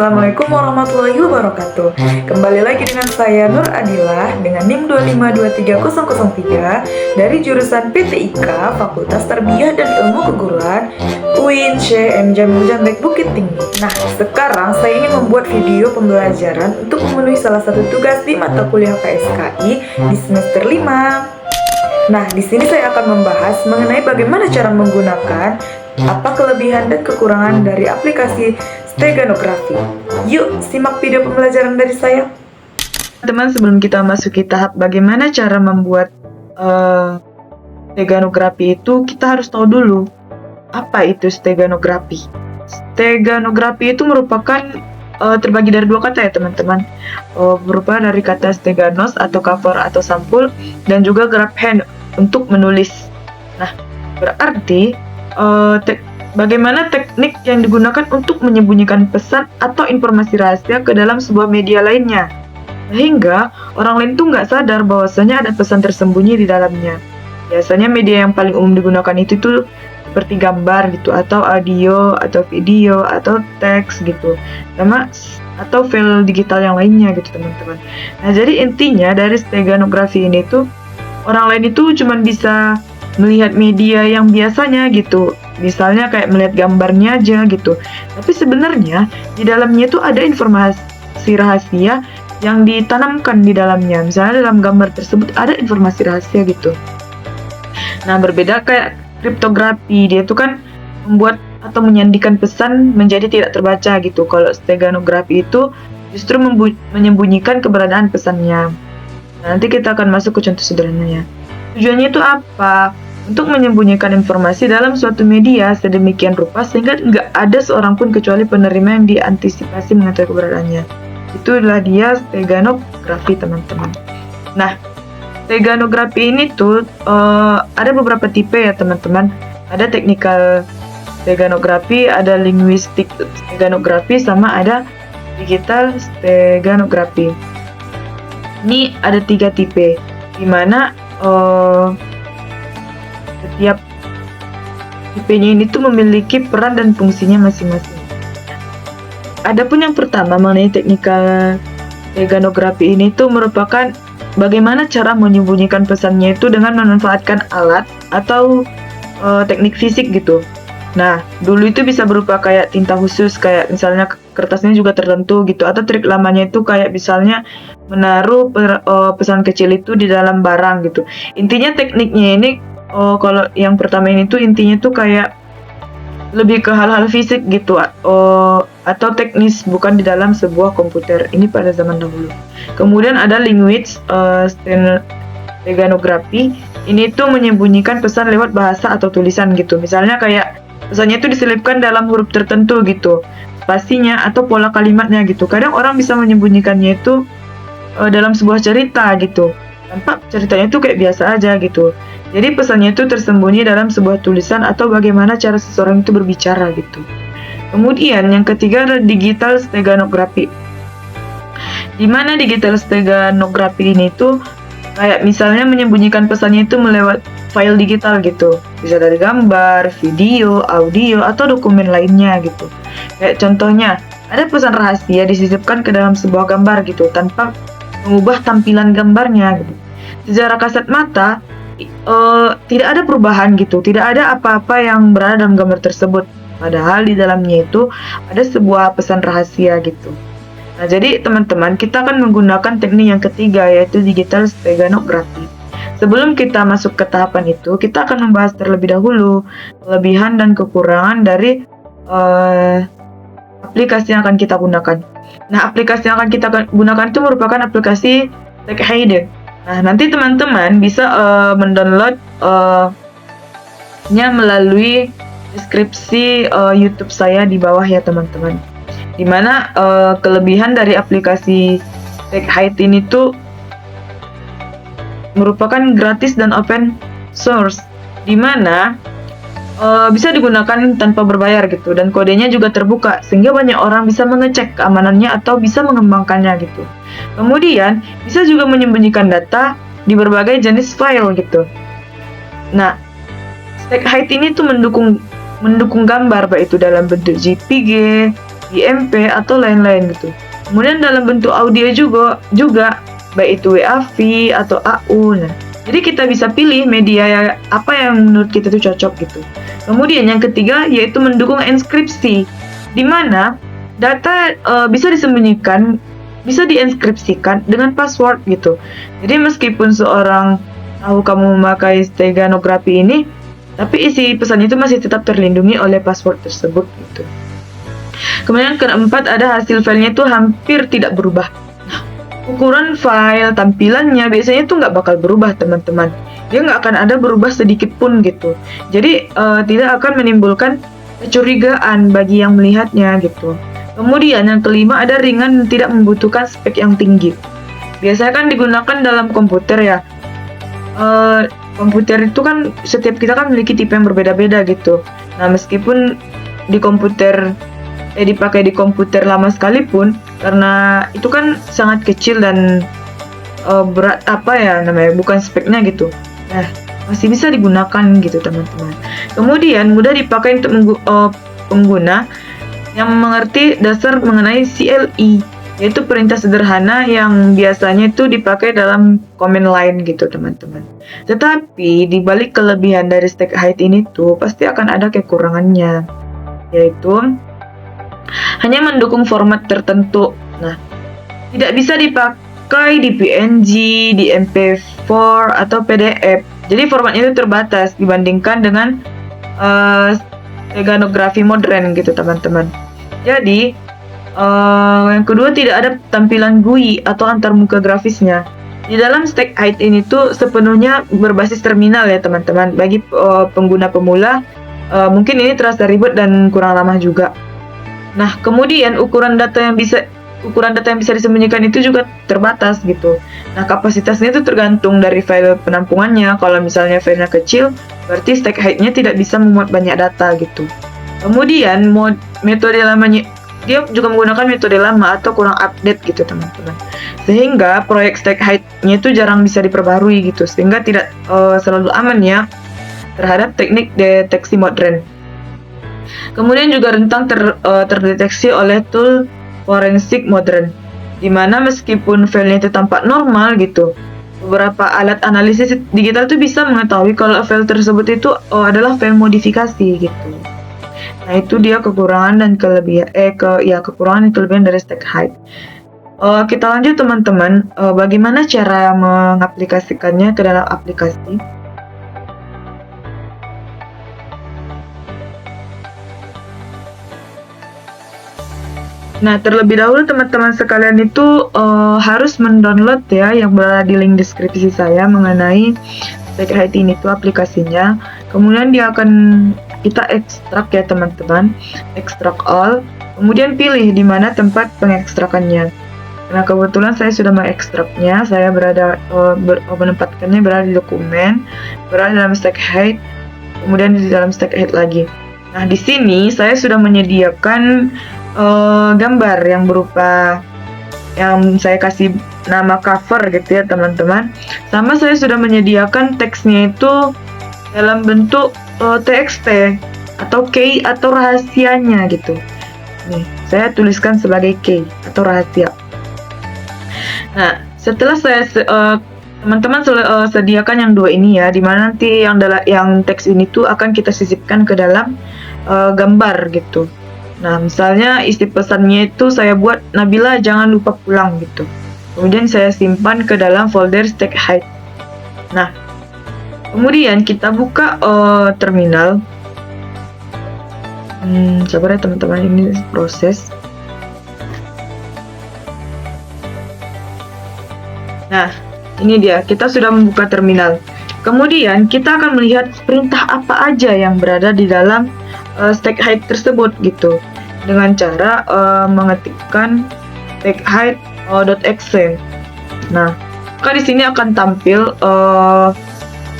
Assalamualaikum warahmatullahi wabarakatuh. Kembali lagi dengan saya Nur Adilah dengan NIM 2523003 dari jurusan PTIK Fakultas Tarbiyah dan Ilmu Keguruan UIN CM Jamil Jambek Bukit Tinggi. Nah, sekarang saya ingin membuat video pembelajaran untuk memenuhi salah satu tugas di mata kuliah KSKI di semester 5. Nah, di sini saya akan membahas mengenai bagaimana cara menggunakan apa kelebihan dan kekurangan dari aplikasi steganografi. Yuk, simak video pembelajaran dari saya. Teman, sebelum kita masuki tahap bagaimana cara membuat steganografi itu, kita harus tahu dulu apa itu steganografi. Steganografi itu merupakan terbagi dari dua kata ya teman-teman, berupa dari kata steganos atau cover atau sampul dan juga graphen untuk menulis. Nah, berarti bagaimana teknik yang digunakan untuk menyembunyikan pesan atau informasi rahasia ke dalam sebuah media lainnya, sehingga orang lain tuh nggak sadar bahwasanya ada pesan tersembunyi di dalamnya. Biasanya media yang paling umum digunakan itu tuh seperti gambar gitu, atau audio, atau video, atau teks gitu, sama atau file digital yang lainnya gitu teman-teman. Nah, jadi intinya dari steganografi ini tuh orang lain itu cuma bisa melihat media yang biasanya gitu, misalnya kayak melihat gambarnya aja gitu, tapi sebenarnya di dalamnya itu ada informasi rahasia yang ditanamkan di dalamnya. Misalnya dalam gambar tersebut ada informasi rahasia gitu. Nah, berbeda kayak kriptografi, dia itu kan membuat atau menyandikan pesan menjadi tidak terbaca gitu. Kalau steganografi itu justru menyembunyikan keberadaan pesannya. Nah, nanti kita akan masuk ke contoh sederhananya. Tujuannya itu apa? Untuk menyembunyikan informasi dalam suatu media sedemikian rupa sehingga nggak ada seorang pun kecuali penerima yang diantisipasi mengetahui keberadaannya. Itulah dia steganografi teman-teman. Nah, steganografi ini tuh ada beberapa tipe ya teman-teman. Ada technical steganografi, ada linguistic steganografi, sama ada digital steganografi. Ini ada 3 tipe, dimana setiap tipenya ini tuh memiliki peran dan fungsinya masing-masing. Adapun yang pertama mengenai technical steganografi ini tuh merupakan bagaimana cara menyembunyikan pesannya itu dengan memanfaatkan alat atau teknik fisik gitu. Nah, dulu itu bisa berupa kayak tinta khusus, kayak misalnya kertasnya juga tertentu gitu, atau trik lamanya itu kayak misalnya menaruh pesan kecil itu di dalam barang gitu. Intinya tekniknya ini kalau yang pertama ini tuh intinya tuh kayak lebih ke hal-hal fisik gitu, atau teknis, bukan di dalam sebuah komputer. Ini pada zaman dahulu. Kemudian ada linguistic steganografi. Ini tuh menyembunyikan pesan lewat bahasa atau tulisan gitu. Misalnya kayak pesannya itu diselipkan dalam huruf tertentu gitu, spasinya atau pola kalimatnya gitu. Kadang orang bisa menyembunyikannya itu dalam sebuah cerita gitu, tanpa ceritanya itu kayak biasa aja gitu. Jadi pesannya itu tersembunyi dalam sebuah tulisan atau bagaimana cara seseorang itu berbicara gitu. Kemudian yang ketiga adalah digital steganografi. Di mana digital steganografi ini tuh kayak misalnya menyembunyikan pesannya itu melewat file digital gitu. Bisa dari gambar, video, audio, atau dokumen lainnya gitu. Kayak contohnya, ada pesan rahasia disisipkan ke dalam sebuah gambar gitu, tanpa mengubah tampilan gambarnya gitu. Secara kasat mata, tidak ada perubahan gitu, tidak ada apa-apa yang berada dalam gambar tersebut. Padahal di dalamnya itu ada sebuah pesan rahasia gitu. Nah, jadi teman-teman, kita akan menggunakan teknik yang ketiga, yaitu digital steganografi. Sebelum kita masuk ke tahapan itu, kita akan membahas terlebih dahulu kelebihan dan kekurangan dari aplikasi yang akan kita gunakan. Nah, aplikasi yang akan kita gunakan itu merupakan aplikasi TechHider. Nah, nanti teman-teman bisa mendownload nya melalui deskripsi YouTube saya di bawah ya teman-teman. Dimana kelebihan dari aplikasi TechHider ini tuh merupakan gratis dan open source, dimana bisa digunakan tanpa berbayar gitu, dan kodenya juga terbuka sehingga banyak orang bisa mengecek keamanannya atau bisa mengembangkannya gitu. Kemudian bisa juga menyembunyikan data di berbagai jenis file gitu. Nah, TechHider ini tuh mendukung gambar, baik itu dalam bentuk JPG, IMP atau lain-lain gitu. Kemudian dalam bentuk audio juga baik itu WAV atau AU. Nah, jadi kita bisa pilih media apa yang menurut kita itu cocok gitu. Kemudian yang ketiga yaitu mendukung enkripsi, di mana data bisa disembunyikan, bisa dienkripsikan dengan password gitu. Jadi meskipun seorang tahu kamu memakai steganografi ini, tapi isi pesan itu masih tetap terlindungi oleh password tersebut gitu. Kemudian keempat ada hasil filenya itu hampir tidak berubah. Nah, ukuran file, tampilannya biasanya itu nggak bakal berubah teman-teman. Dia nggak akan ada berubah sedikit pun gitu. Jadi tidak akan menimbulkan kecurigaan bagi yang melihatnya gitu. Kemudian yang kelima ada ringan dan tidak membutuhkan spek yang tinggi. Biasanya kan digunakan dalam komputer ya. Komputer itu kan setiap kita kan memiliki tipe yang berbeda-beda gitu. Nah meskipun dipakai di komputer lama sekalipun, karena itu kan sangat kecil dan berat bukan speknya gitu. Nah masih bisa digunakan gitu teman-teman. Kemudian mudah dipakai untuk pengguna yang mengerti dasar mengenai CLI, yaitu perintah sederhana yang biasanya itu dipakai dalam command line gitu teman-teman. Tetapi di balik kelebihan dari StackHide ini tuh pasti akan ada kekurangannya, yaitu hanya mendukung format tertentu. Nah, tidak bisa dipakai di PNG, di MP4 atau PDF. Jadi formatnya itu terbatas dibandingkan dengan steganografi modern gitu teman-teman. Jadi yang kedua tidak ada tampilan GUI atau antarmuka grafisnya. Di dalam StackHide ini tuh sepenuhnya berbasis terminal ya teman-teman. Bagi pengguna pemula mungkin ini terasa ribet dan kurang ramah juga. Nah kemudian ukuran data yang bisa disembunyikan itu juga terbatas gitu. Nah kapasitasnya itu tergantung dari file penampungannya. Kalau misalnya filenya kecil, berarti StackHide-nya tidak bisa memuat banyak data gitu. Kemudian metode lamanya, dia juga menggunakan metode lama atau kurang update gitu teman-teman. Sehingga proyek StackHide-nya itu jarang bisa diperbarui gitu. Sehingga tidak selalu aman ya terhadap teknik deteksi modern. Kemudian juga rentan terdeteksi oleh tool forensik modern, dimana meskipun filenya itu tampak normal gitu, beberapa alat analisis digital itu bisa mengetahui kalau file tersebut itu adalah file modifikasi gitu. Nah itu dia kekurangan dan kelebihan dari StackHide. Kita lanjut teman-teman, bagaimana cara mengaplikasikannya ke dalam aplikasi. Nah, terlebih dahulu teman-teman sekalian itu harus mendownload ya yang berada di link deskripsi saya mengenai StackHide ini tuh aplikasinya. Kemudian kita ekstrak ya teman-teman, ekstrak all. Kemudian pilih di mana tempat pengekstrakannya. Nah, kebetulan saya sudah mengekstraknya. Saya menempatkannya berada di dokumen, berada dalam StackHide, kemudian di dalam StackHide lagi. Nah, di sini saya sudah menyediakan gambar yang berupa yang saya kasih nama cover gitu ya teman-teman. Sama saya sudah menyediakan teksnya itu dalam bentuk TXT atau key atau rahasianya gitu. Nih, saya tuliskan sebagai key atau rahasia. Nah, setelah saya teman-teman sediakan yang dua ini ya, dimana nanti yang teks ini tuh akan kita sisipkan ke dalam gambar gitu. Nah, misalnya isi pesannya itu saya buat Nabila jangan lupa pulang gitu. Kemudian saya simpan ke dalam folder StackHide. Nah, kemudian kita buka terminal. Sabar ya teman-teman, ini proses. Nah, ini dia, kita sudah membuka terminal. Kemudian kita akan melihat perintah apa aja yang berada di dalam StackHide tersebut gitu. Dengan cara mengetikkan StackHide.exe. Nah, maka di sini akan tampil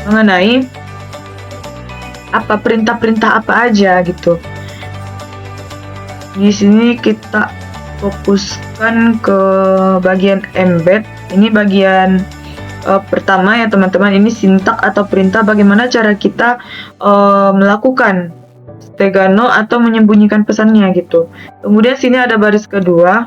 mengenai apa perintah-perintah apa aja gitu. Di sini kita fokuskan ke bagian embed. Ini bagian pertama ya teman-teman. Ini sintak atau perintah bagaimana cara kita melakukan Stegano atau menyembunyikan pesannya gitu. Kemudian sini ada baris kedua.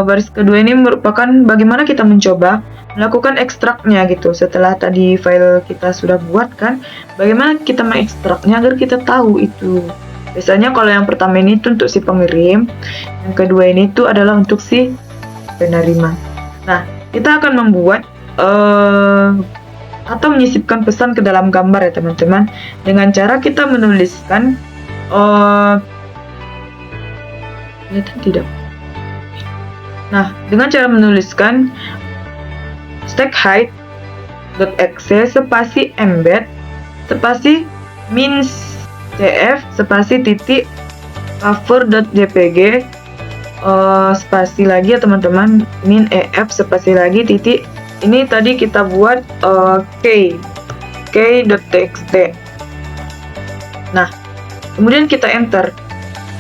Baris kedua ini merupakan bagaimana kita mencoba melakukan ekstraknya gitu. Setelah tadi file kita sudah buat kan, bagaimana kita mengekstraknya agar kita tahu itu. Biasanya kalau yang pertama ini itu untuk si pengirim, yang kedua ini itu adalah untuk si penerima. Nah, kita akan membuat atau menyisipkan pesan ke dalam gambar ya teman-teman, dengan cara kita menuliskan kelihatan tidak? Nah, dengan cara menuliskan stack height.exe spasi embed spasi min cf spasi titik cover.jpg spasi lagi ya teman-teman, min ef spasi lagi titik, ini tadi kita buat k.txt. Nah, kemudian kita enter.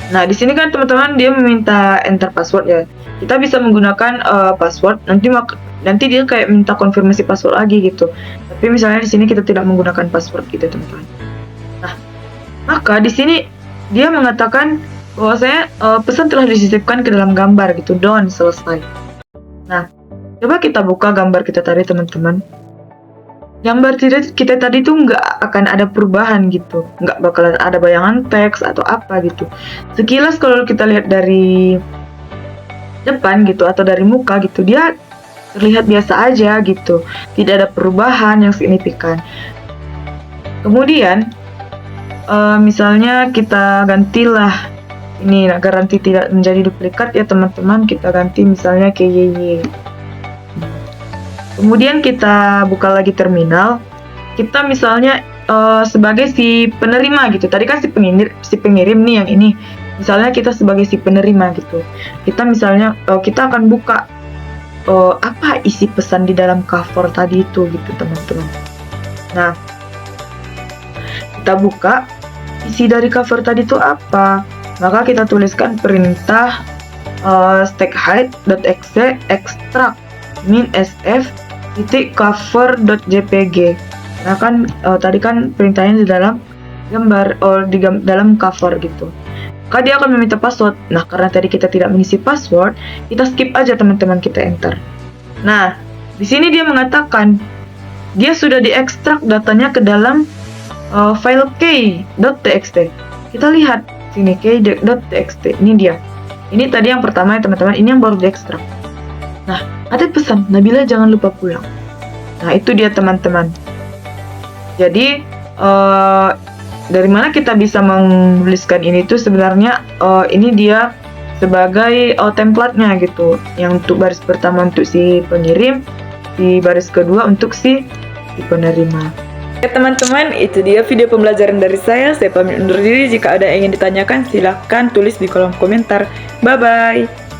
Nah, di sini kan teman-teman dia meminta enter password ya. Kita bisa menggunakan password, nanti dia kayak minta konfirmasi password lagi gitu. Tapi misalnya di sini kita tidak menggunakan password gitu teman-teman. Nah, maka di sini dia mengatakan bahwasanya pesan telah disisipkan ke dalam gambar gitu, done, selesai. Nah, coba kita buka gambar kita tadi teman-teman. Gambar kita tadi tuh nggak akan ada perubahan gitu, nggak bakalan ada bayangan teks atau apa gitu. Sekilas kalau kita lihat dari depan gitu atau dari muka gitu, dia terlihat biasa aja gitu, tidak ada perubahan yang signifikan. Kemudian misalnya kita gantilah ini agar nanti tidak menjadi duplikat ya teman-teman, kita ganti misalnya ke YY. Kemudian kita buka lagi terminal, kita misalnya sebagai si penerima gitu, tadi kan si pengirim nih yang ini. Misalnya kita sebagai si penerima gitu, kita misalnya kita akan buka apa isi pesan di dalam cover tadi itu gitu teman-teman. Nah, kita buka isi dari cover tadi itu apa, maka kita tuliskan perintah stack height.exe extract min sf titik cover.jpg. Nah kan tadi kan perintahnya di dalam gambar dalam cover gitu. Maka dia akan meminta password. Nah, karena tadi kita tidak mengisi password, kita skip aja teman-teman, kita enter. Nah, di sini dia mengatakan dia sudah diekstrak datanya ke dalam file k.txt. Kita lihat sini k.txt. Ini dia. Ini tadi yang pertama ya teman-teman, ini yang baru diekstrak. Nah, ada pesan, Nabila jangan lupa pulang. Nah, itu dia teman-teman. Jadi dari mana kita bisa menuliskan ini tuh sebenarnya ini dia sebagai template-nya gitu. Yang untuk baris pertama untuk si pengirim, di baris kedua untuk si penerima. Oke teman-teman, itu dia video pembelajaran dari saya. Saya pamit undur diri. Jika ada yang ingin ditanyakan, silahkan tulis di kolom komentar. Bye-bye.